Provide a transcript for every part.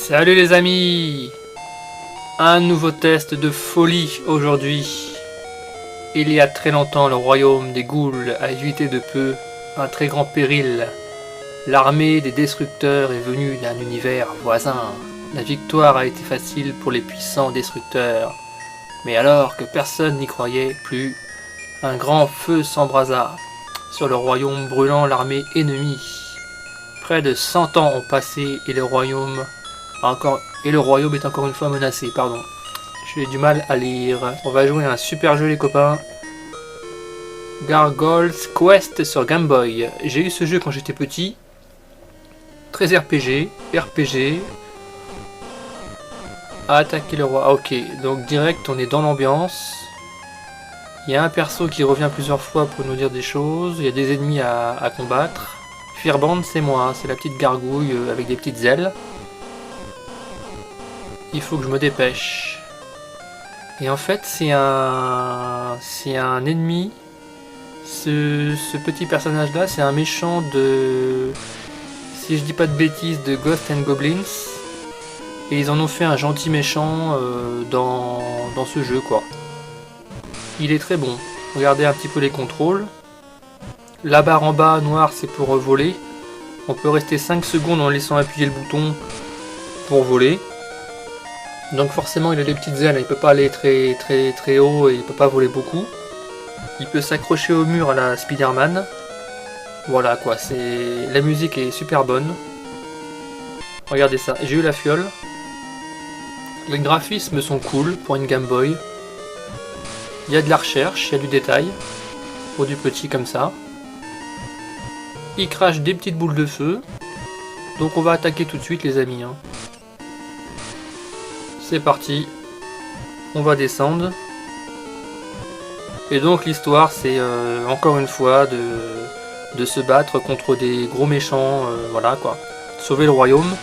Salut les amis! Un nouveau test de folie aujourd'hui. Il y a très longtemps, le royaume des ghouls a évité de peu un très grand péril. L'armée des destructeurs est venue d'un univers voisin. La victoire a été facile pour les puissants destructeurs. Mais alors que personne n'y croyait plus, un grand feu s'embrasa sur le royaume, brûlant l'armée ennemie. Près de 100 ans ont passé et le royaume est encore une fois menacé. Pardon, j'ai du mal à lire. On va jouer à un super jeu les copains. Gargoyle's Quest sur Game Boy. J'ai eu ce jeu quand j'étais petit. Très RPG. Attaquer le roi. Ah, ok, donc direct on est dans l'ambiance. Il y a un perso qui revient plusieurs fois pour nous dire des choses. Il y a des ennemis à combattre. Firband, c'est moi, c'est la petite gargouille avec des petites ailes. Il faut que je me dépêche. Et en fait, c'est un ennemi. Ce petit personnage là, c'est un méchant de, si je dis pas de bêtises, de Ghosts and Goblins. Et ils en ont fait un gentil méchant dans ce jeu quoi. Il est très bon. Regardez un petit peu les contrôles. La barre en bas noire c'est pour voler. On peut rester 5 secondes en laissant appuyer le bouton pour voler. Donc forcément il a des petites ailes, il peut pas aller très haut et il peut pas voler beaucoup. Il peut s'accrocher au mur à la Spider-Man. Voilà quoi, la musique est super bonne. Regardez ça, j'ai eu la fiole. Les graphismes sont cool pour une Game Boy. Il y a de la recherche, il y a du détail. Pour du petit comme ça. Il crache des petites boules de feu. Donc on va attaquer tout de suite les amis. C'est parti. On va descendre. Et donc l'histoire c'est encore une fois de se battre contre des gros méchants. Voilà quoi. Sauver le royaume.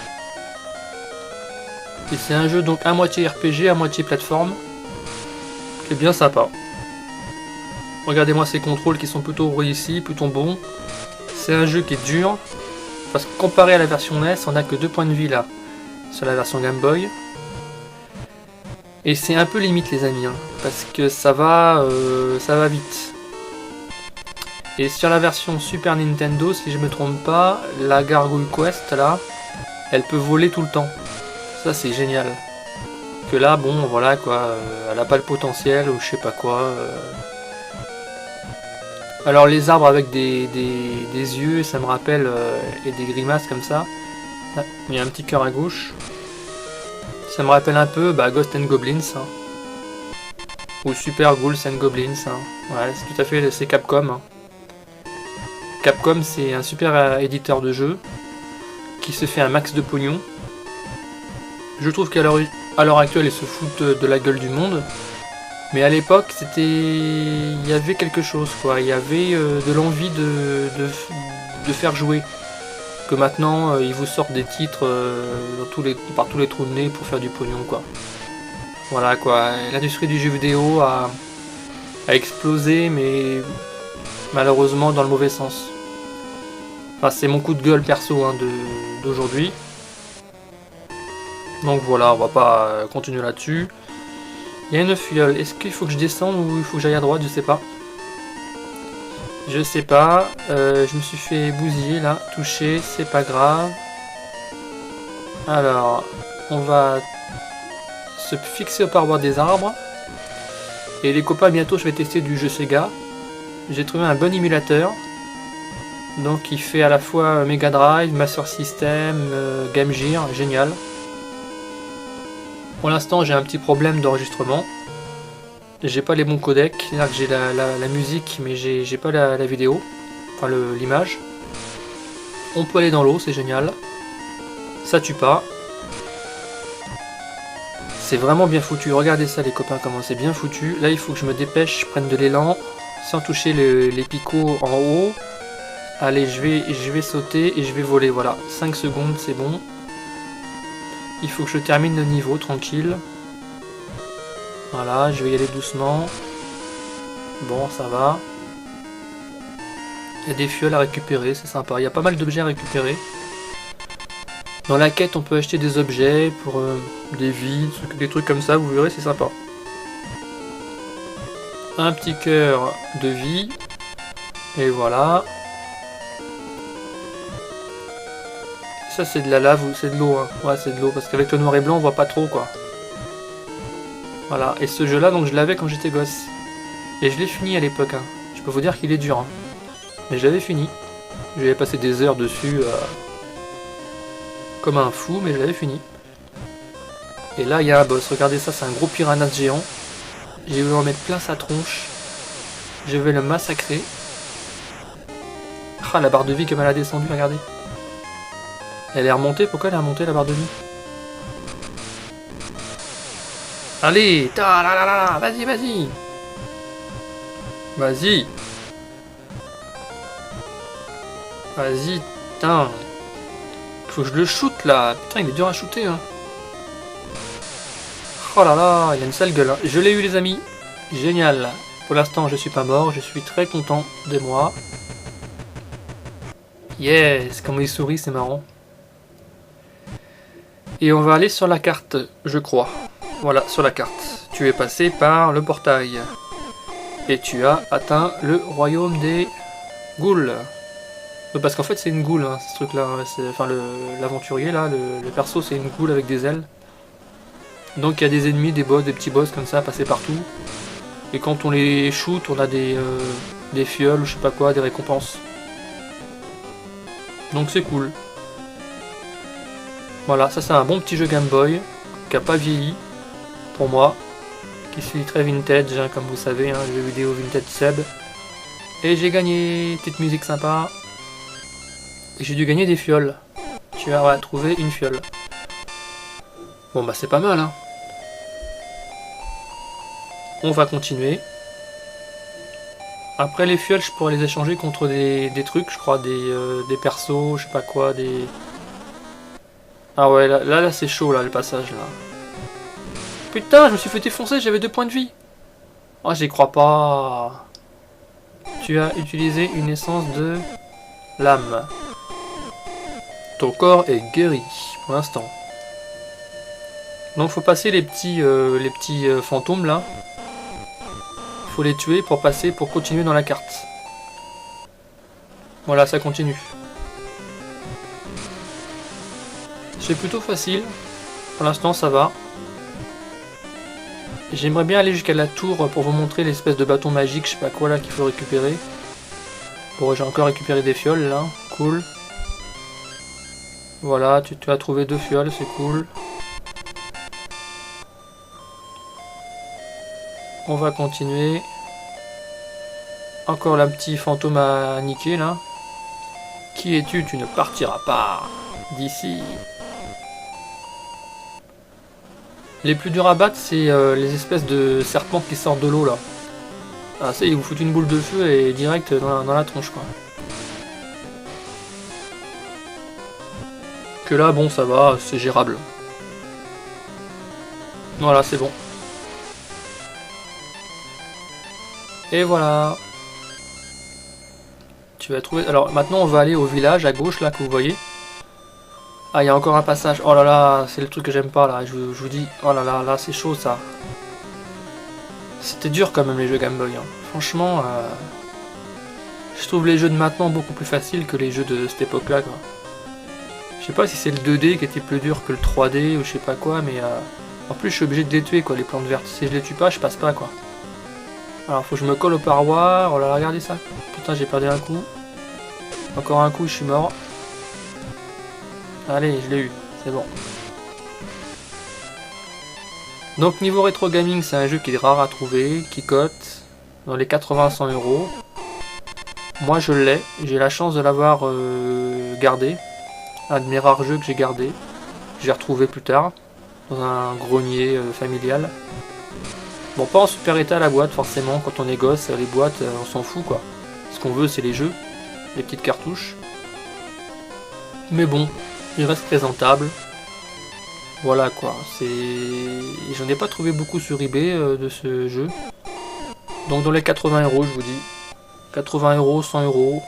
Et c'est un jeu donc à moitié RPG, à moitié plateforme. Qui est bien sympa. Regardez-moi ces contrôles qui sont plutôt réussis, plutôt bons. C'est un jeu qui est dur. Parce que comparé à la version NES, on n'a que 2 points de vie là. Sur la version Game Boy. Et c'est un peu limite les amis. Parce que ça va vite. Et sur la version Super Nintendo, si je me trompe pas, la Gargoyle Quest là, elle peut voler tout le temps. Ça c'est génial. Que là, bon voilà quoi, elle a pas le potentiel ou je sais pas quoi. Alors les arbres avec des yeux, ça me rappelle, et des grimaces comme ça. Ah, il y a un petit cœur à gauche. Ça me rappelle un peu Ghosts and Goblins. Ou Super Ghouls and Goblins. Ouais, c'est tout à fait, c'est Capcom. Capcom c'est un super éditeur de jeux qui se fait un max de pognon. Je trouve qu'à l'heure actuelle ils se foutent de la gueule du monde. Mais à l'époque, il y avait quelque chose, quoi. Il y avait de l'envie de faire jouer. Que maintenant, ils vous sortent des titres par tous les trous de nez pour faire du pognon, quoi. Voilà, quoi. L'industrie du jeu vidéo a explosé, mais malheureusement dans le mauvais sens. Enfin, c'est mon coup de gueule perso d'aujourd'hui. Donc voilà, on va pas continuer là-dessus. Il y a une fiole. Est-ce qu'il faut que je descende ou il faut que j'aille à droite? Je sais pas. Je sais pas. Je me suis fait bousiller là. Toucher, c'est pas grave. Alors, on va se fixer au parbois des arbres. Et les copains, bientôt je vais tester du jeu Sega. J'ai trouvé un bon émulateur. Donc il fait à la fois Mega Drive, Master System, Game Gear. Génial. Pour l'instant j'ai un petit problème d'enregistrement. J'ai pas les bons codecs, c'est-à-dire que j'ai la musique mais j'ai pas la vidéo, enfin l'image. On peut aller dans l'eau, c'est génial. Ça tue pas. C'est vraiment bien foutu, regardez ça les copains comment c'est bien foutu. Là il faut que je me dépêche, je prenne de l'élan, sans toucher les picots en haut. Allez je vais sauter et je vais voler, voilà. 5 secondes c'est bon. Il faut que je termine le niveau, tranquille. Voilà, je vais y aller doucement. Bon, ça va. Il y a des fioles à récupérer, c'est sympa. Il y a pas mal d'objets à récupérer. Dans la quête, on peut acheter des objets pour des vies, des trucs comme ça, vous verrez, c'est sympa. Un petit cœur de vie. Et voilà. Ça, c'est de la lave ou c'est de l'eau, hein. Ouais, c'est de l'eau, parce qu'avec le noir et blanc, on voit pas trop, quoi. Voilà, et ce jeu-là, donc je l'avais quand j'étais gosse. Et je l'ai fini à l'époque, hein. Je peux vous dire qu'il est dur, hein. Mais je l'avais fini. J'avais passé des heures dessus, comme un fou, mais je l'avais fini. Et là, il y a un boss. Regardez ça, c'est un gros piranha géant. J'ai voulu en mettre plein sa tronche. Je vais le massacrer. Ah, la barre de vie comme elle a descendu, regardez. Elle est remontée. Pourquoi elle est remontée, la barre de vie? Allez, ta la la la, vas-y, vas-y. Vas-y. Vas-y, putain. Faut que je le shoot là. Putain, il est dur à shooter, hein. Oh là là, il a une sale gueule, hein. Je l'ai eu, les amis. Génial. Pour l'instant, je suis pas mort. Je suis très content de moi. Yes, comment il sourit, c'est marrant. Et on va aller sur la carte, je crois. Voilà, sur la carte. Tu es passé par le portail. Et tu as atteint le royaume des ghouls. Parce qu'en fait c'est une ghoul, hein, ce truc là. Enfin l'aventurier là, le perso c'est une ghoul avec des ailes. Donc il y a des ennemis, des boss, des petits boss comme ça, passés partout. Et quand on les shoot, on a des fioles ou je sais pas quoi, des récompenses. Donc c'est cool. Voilà, ça c'est un bon petit jeu Game Boy, qui a pas vieilli, pour moi, qui suis très vintage, hein, comme vous savez, hein, jeu vidéo vintage sub. Et j'ai gagné, petite musique sympa. Et j'ai dû gagner des fioles. Tu as trouvé une fiole. Bon bah c'est pas mal, hein. On va continuer. Après les fioles, je pourrais les échanger contre des trucs, je crois, des persos, je sais pas quoi, des... Ah ouais, là c'est chaud, là, le passage, là. Putain, je me suis fait défoncer, j'avais 2 points de vie. Oh, j'y crois pas. Tu as utilisé une essence de l'âme. Ton corps est guéri, pour l'instant. Donc faut passer les petits fantômes, là. Faut les tuer pour passer, pour continuer dans la carte. Voilà, ça continue. C'est plutôt facile. Pour l'instant, ça va. J'aimerais bien aller jusqu'à la tour pour vous montrer l'espèce de bâton magique, je sais pas quoi là, qu'il faut récupérer. Bon, j'ai encore récupéré des fioles là, cool. Voilà, tu as trouvé 2 fioles, c'est cool. On va continuer. Encore un petit fantôme à niquer là. Qui es-tu? Tu ne partiras pas d'ici. Les plus durs à battre, c'est les espèces de serpents qui sortent de l'eau là. Ah ça, ils vous foutent une boule de feu et direct dans la tronche quoi. Que là, bon, ça va, c'est gérable. Voilà, c'est bon. Et voilà. Tu vas trouver... Alors maintenant, on va aller au village à gauche là que vous voyez. Ah, il y a encore un passage. Oh là là, c'est le truc que j'aime pas là. Je vous dis, oh là là, là c'est chaud ça. C'était dur quand même les jeux Game Boy. Hein. Franchement, je trouve les jeux de maintenant beaucoup plus faciles que les jeux de cette époque-là. Je sais pas si c'est le 2D qui était plus dur que le 3D ou je sais pas quoi, mais en plus je suis obligé de les tuer quoi, les plantes vertes. Si je les tue pas, je passe pas quoi. Alors faut que je me colle aux parois. Oh là là, regardez ça. Putain, j'ai perdu un coup. Encore un coup, je suis mort. Allez, je l'ai eu, c'est bon. Donc niveau rétro gaming, c'est un jeu qui est rare à trouver, qui cote dans les 80-100 €. Moi je l'ai, j'ai la chance de l'avoir gardé. Un de mes rares jeux que j'ai gardé. J'ai retrouvé plus tard, dans un grenier familial. Bon, pas en super état la boîte forcément, quand on est gosse, les boîtes on s'en fout quoi. Ce qu'on veut c'est les jeux, les petites cartouches. Mais bon, il reste présentable. Voilà quoi, c'est... J'en ai pas trouvé beaucoup sur eBay de ce jeu. Donc dans les 80 €, je vous dis. 80 €, 100 €.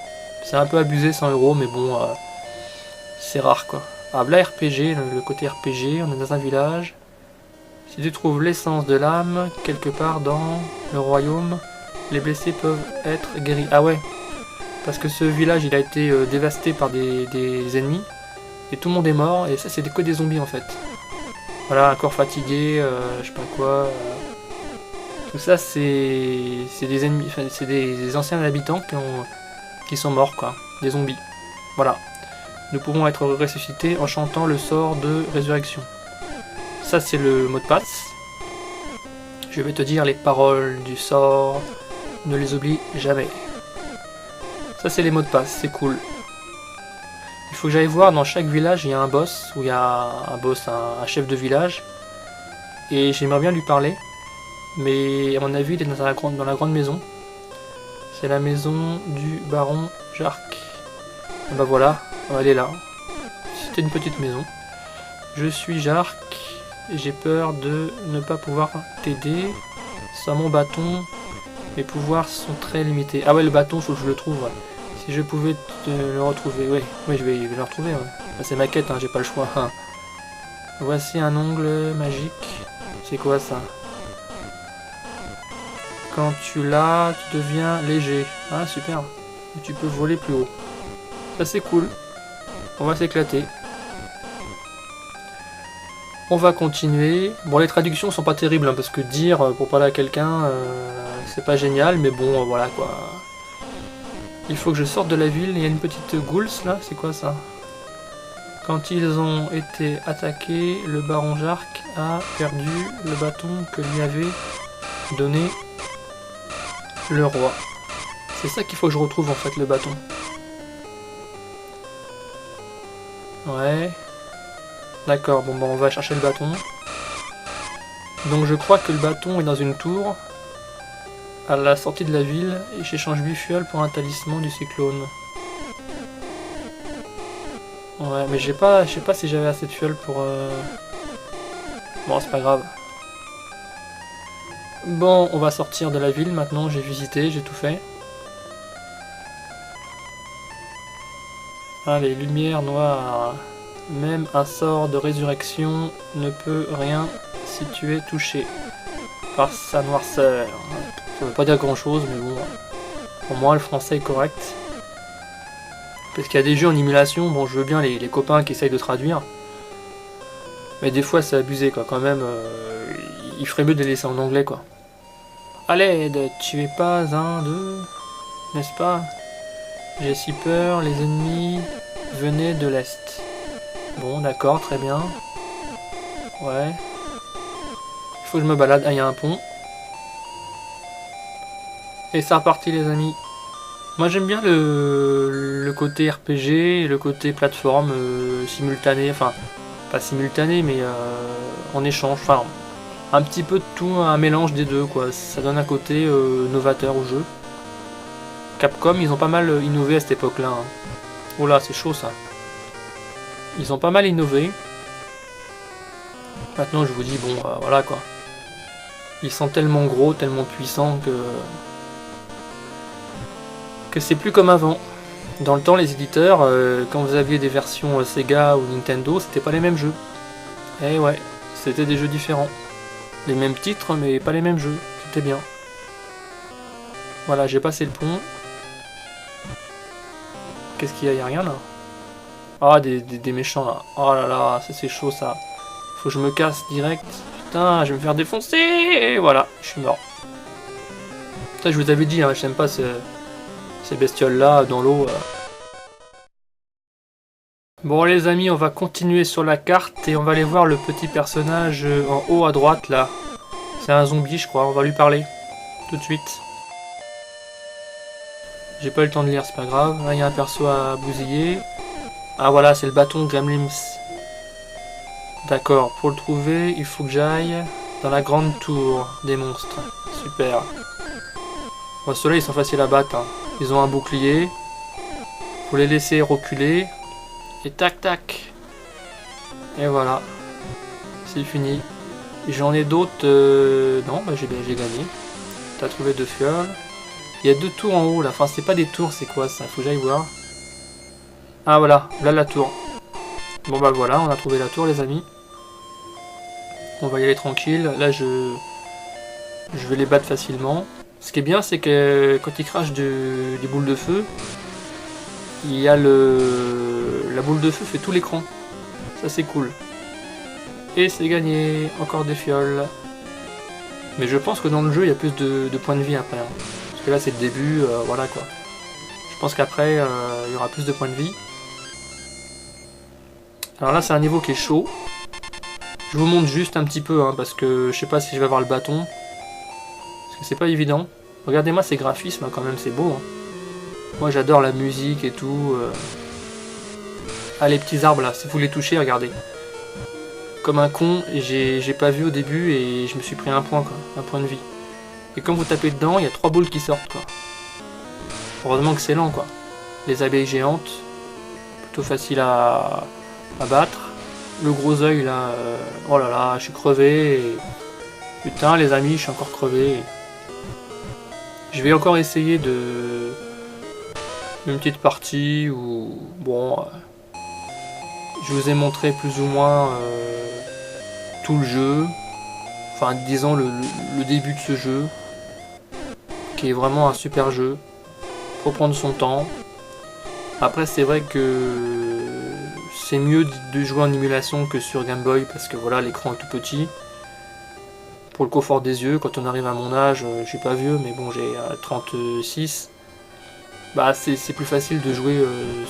C'est un peu abusé 100 €, mais bon, c'est rare quoi. Ah, là RPG, le côté RPG, on est dans un village. Si tu trouves l'essence de l'âme, quelque part dans le royaume, les blessés peuvent être guéris. Ah ouais, parce que ce village il a été dévasté par des ennemis, et tout le monde est mort, et ça c'est que des zombies en fait. Voilà, un corps fatigué, je sais pas quoi. Tout ça c'est des ennemis, enfin, c'est des anciens habitants qui sont morts quoi, des zombies. Voilà. Nous pouvons être ressuscités en chantant le sort de résurrection. Ça c'est le mot de passe. Je vais te dire les paroles du sort. Ne les oublie jamais. Ça c'est les mots de passe, c'est cool. Il faut que j'aille voir dans chaque village, il y a un boss, où il y a un boss, un chef de village. Et j'aimerais bien lui parler. Mais à mon avis il est dans la grande maison. C'est la maison du baron Jark. Et bah voilà, elle est là. C'était une petite maison. Je suis Jark. J'ai peur de ne pas pouvoir t'aider. Sans mon bâton, mes pouvoirs sont très limités. Ah ouais, le bâton, faut que je le trouve. Ouais. Si je pouvais le retrouver, oui, je vais le retrouver. Ouais. C'est ma quête, hein, j'ai pas le choix. Hein. Voici un ongle magique. C'est quoi ça? Quand tu l'as, tu deviens léger. Ah super. Et tu peux voler plus haut. Ça c'est cool. On va s'éclater. On va continuer. Bon, les traductions sont pas terribles, hein, parce que dire pour parler à quelqu'un, c'est pas génial, mais bon, voilà quoi. Il faut que je sorte de la ville. Il y a une petite ghouls là, c'est quoi ça? Quand ils ont été attaqués, le baron Jark a perdu le bâton que lui avait donné le roi. C'est ça qu'il faut que je retrouve en fait, le bâton. Ouais. D'accord, bon bah on va chercher le bâton. Donc je crois que le bâton est dans une tour à la sortie de la ville et j'échange 8 fioles pour un talisman du cyclone. Ouais, mais je sais pas si j'avais assez de fioles pour... Bon, c'est pas grave. Bon, on va sortir de la ville maintenant, j'ai visité, j'ai tout fait. Ah, les lumières noires. Même un sort de résurrection ne peut rien si tu es touché par sa noirceur. Ça veut pas dire grand chose, mais bon, au moins le français est correct. Parce qu'il y a des jeux en émulation, bon je veux bien les copains qui essayent de traduire. Mais des fois c'est abusé quoi, quand même, il ferait mieux de les laisser en anglais quoi. À l'aide, tu es pas un d'eux, n'est-ce pas? J'ai si peur, les ennemis venaient de l'Est. Bon, d'accord, très bien. Ouais. Il faut que je me balade. Ah, il y a un pont. Et c'est reparti, les amis. Moi, j'aime bien le côté RPG, le côté plateforme simultané. Enfin, pas simultané, mais en échange. Enfin, un petit peu de tout, un mélange des deux, quoi. Ça donne un côté novateur au jeu. Capcom, ils ont pas mal innové à cette époque-là. Hein. Oh là, c'est chaud, ça. Ils ont pas mal innové. Maintenant je vous dis bon voilà quoi. Ils sont tellement gros, tellement puissants que c'est plus comme avant. Dans le temps les éditeurs, quand vous aviez des versions Sega ou Nintendo, c'était pas les mêmes jeux. Eh ouais, c'était des jeux différents. Les mêmes titres mais pas les mêmes jeux. C'était bien. Voilà, j'ai passé le pont. Qu'est-ce qu'il y a? Y a rien là? Ah, des méchants là. Oh là là, ça c'est chaud ça. Faut que je me casse direct. Putain, je vais me faire défoncer. Et voilà, je suis mort. Ça, je vous avais dit, hein, j'aime pas ces bestioles là dans l'eau. Bon les amis, on va continuer sur la carte et on va aller voir le petit personnage en haut à droite là. C'est un zombie je crois, on va lui parler. Tout de suite. J'ai pas eu le temps de lire, c'est pas grave. Là il y a un perso à bousiller. Ah voilà, c'est le bâton de Gremlins. D'accord, pour le trouver, il faut que j'aille dans la grande tour des monstres. Super. Bon, ceux-là, ils sont faciles à battre. Hein. Ils ont un bouclier. Faut les laisser reculer. Et tac, tac. Et voilà. C'est fini. J'en ai d'autres... Non, bah j'ai gagné. T'as trouvé 2 fioles. Il y a 2 tours en haut, là. Enfin, c'est pas des tours, c'est quoi ça? Faut que j'aille voir. Ah, voilà. Là, la tour. Bon bah voilà, on a trouvé la tour les amis. On va y aller tranquille. Là je vais les battre facilement. Ce qui est bien c'est que quand ils crachent des boules de feu, il y a la boule de feu fait tout l'écran. Ça c'est cool. Et c'est gagné. Encore des fioles. Mais je pense que dans le jeu il y a plus de points de vie après. Hein. Parce que là c'est le début, voilà quoi. Je pense qu'après il y aura plus de points de vie. Alors là c'est un niveau qui est chaud. Je vous montre juste un petit peu hein, parce que je sais pas si je vais avoir le bâton. Parce que c'est pas évident. Regardez-moi ces graphismes quand même, c'est beau. Hein. Moi j'adore la musique et tout. Ah les petits arbres là, si vous les touchez, regardez. Comme un con, j'ai pas vu au début et je me suis pris un point quoi, un point de vie. Et quand vous tapez dedans, il y a 3 boules qui sortent quoi. Heureusement que c'est lent quoi. Les abeilles géantes, plutôt facile à battre. Le gros œil là, oh là là, je suis crevé. Et... Putain les amis, je suis encore crevé. Je vais encore essayer de... une petite partie où... Bon... je vous ai montré plus ou moins tout le jeu. Enfin disons le début de ce jeu. Qui est vraiment un super jeu. Faut prendre son temps. Après c'est vrai que... c'est mieux de jouer en émulation que sur Game Boy parce que voilà l'écran est tout petit. Pour le confort des yeux, quand on arrive à mon âge, je suis pas vieux mais bon j'ai 36, bah c'est plus facile de jouer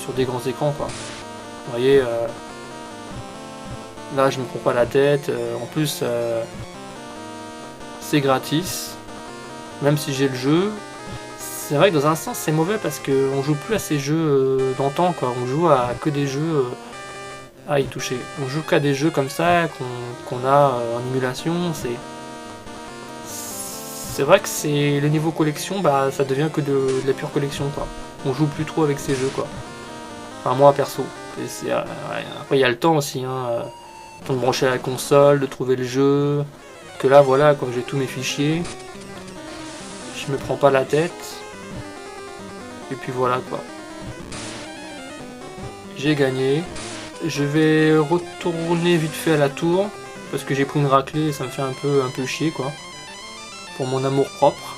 sur des grands écrans quoi. Vous voyez, là je me prends pas la tête, en plus c'est gratis, même si j'ai le jeu. C'est vrai que dans un sens c'est mauvais parce qu'on joue plus à ces jeux d'antan quoi, on joue à que des jeux... Ah, il touchait. On joue qu'à des jeux comme ça qu'on a en émulation. C'est vrai que c'est le niveau collection, bah ça devient que de la pure collection quoi. On joue plus trop avec ces jeux quoi. Enfin moi perso. Après il y a le temps aussi, hein. Le temps de brancher la console, de trouver le jeu. Que là voilà, quand j'ai tous mes fichiers, je me prends pas la tête. Et puis voilà quoi. J'ai gagné. Je vais retourner vite fait à la tour parce que j'ai pris une raclée et ça me fait un peu chier quoi. Pour mon amour propre.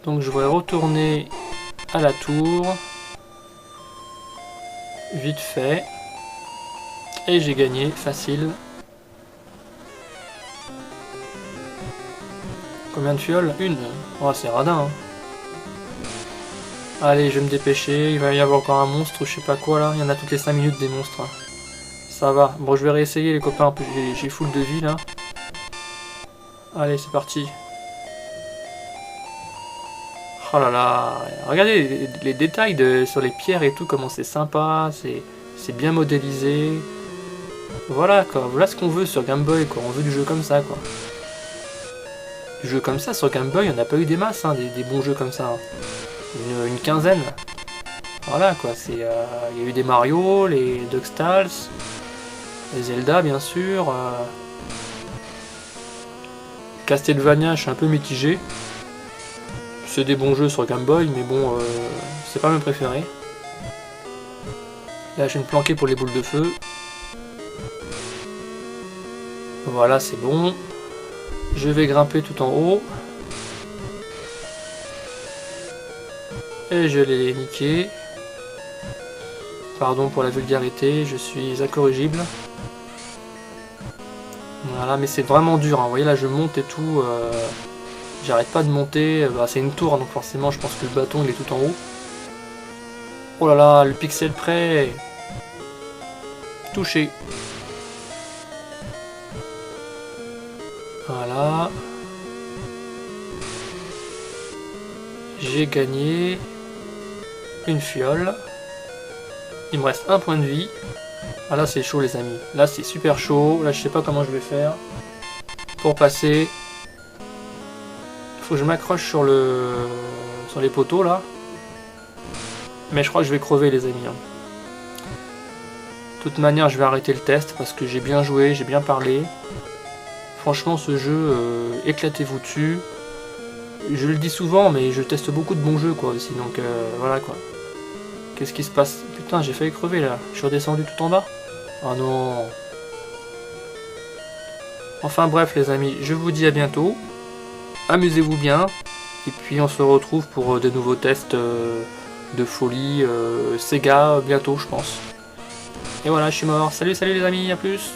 Donc je vais retourner à la tour. Vite fait. Et j'ai gagné, facile. Combien de fioles? Une. Oh c'est radin hein. Allez, je vais me dépêcher, il va y avoir encore un monstre ou je sais pas quoi là, il y en a toutes les 5 minutes des monstres. Ça va, bon je vais réessayer les copains, j'ai full de vie là. Allez, c'est parti. Oh là là, regardez les détails sur les pierres et tout, comment c'est sympa, c'est bien modélisé. Voilà quoi, voilà ce qu'on veut sur Game Boy quoi, on veut du jeu comme ça quoi. Du jeu comme ça sur Game Boy, on n'a pas eu des masses, hein, des bons jeux comme ça. Hein. Une quinzaine. Voilà quoi, il y a eu des Mario, les DuckTales, les Zelda bien sûr. Castlevania, je suis un peu mitigé. C'est des bons jeux sur Game Boy, mais bon, c'est pas mes préférés. Là, je vais me planquer pour les boules de feu. Voilà, c'est bon. Je vais grimper tout en haut. Et je l'ai niqué. Pardon pour la vulgarité, je suis incorrigible. Voilà, mais c'est vraiment dur, hein. Vous voyez là je monte et tout. J'arrête pas de monter. Bah, c'est une tour, donc forcément je pense que le bâton il est tout en haut. Oh là là, le pixel près. Touché. Voilà. J'ai gagné une fiole. Il me reste un point de vie. Ah là c'est chaud les amis. Là c'est super chaud. Là je sais pas comment je vais faire pour passer. Il faut que je m'accroche sur les poteaux là. Mais je crois que je vais crever les amis. Hein. De toute manière je vais arrêter le test parce que j'ai bien joué, j'ai bien parlé. Franchement ce jeu, éclatez-vous dessus. Je le dis souvent mais je teste beaucoup de bons jeux quoi aussi. Donc voilà quoi. Qu'est-ce qui se passe? putain, j'ai failli crever là. Je suis redescendu tout en bas. Oh non. Enfin bref les amis, je vous dis à bientôt. Amusez-vous bien. Et puis on se retrouve pour des nouveaux tests de folie Sega bientôt je pense. Et voilà, je suis mort. Salut, salut les amis, à plus.